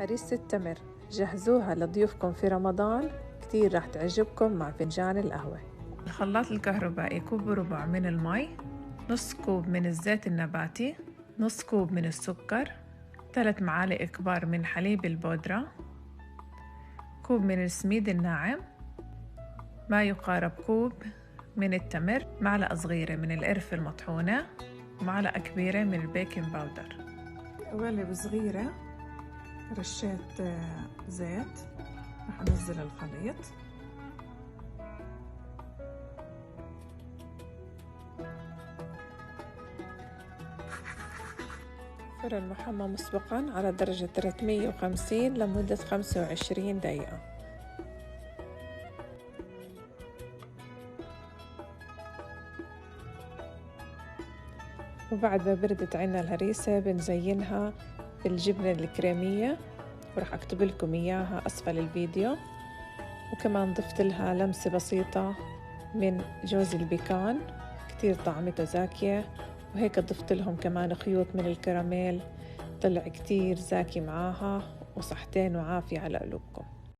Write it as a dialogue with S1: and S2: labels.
S1: هريسة التمر جهزوها لضيوفكم في رمضان، كتير راح تعجبكم مع فنجان القهوة. الخلاط الكهربائي كوب وربع من المي، نص كوب من الزيت النباتي، نص كوب من السكر، 3 معالق كبار من حليب البودرة، كوب من السميد الناعم، ما يقارب كوب من التمر، معلقة صغيرة من القرفة المطحونة، ومعلقة كبيرة من البيكنج باودر. قوالب صغيرة رشيت زيت، رح أنزل الخليط. فرن محمى مسبقا على درجة 350 لمدة 25 دقيقة. وبعد ما بردت عنا الهريسة بنزينها بالجبنة الكريمية، ورح أكتب لكم إياها أسفل الفيديو. وكمان ضفت لها لمسة بسيطة من جوز البيكان، كتير طعمته زاكية. وهيك ضفت لهم كمان خيوط من الكراميل، طلع كتير زاكي معاها. وصحتين وعافية على قلوبكم.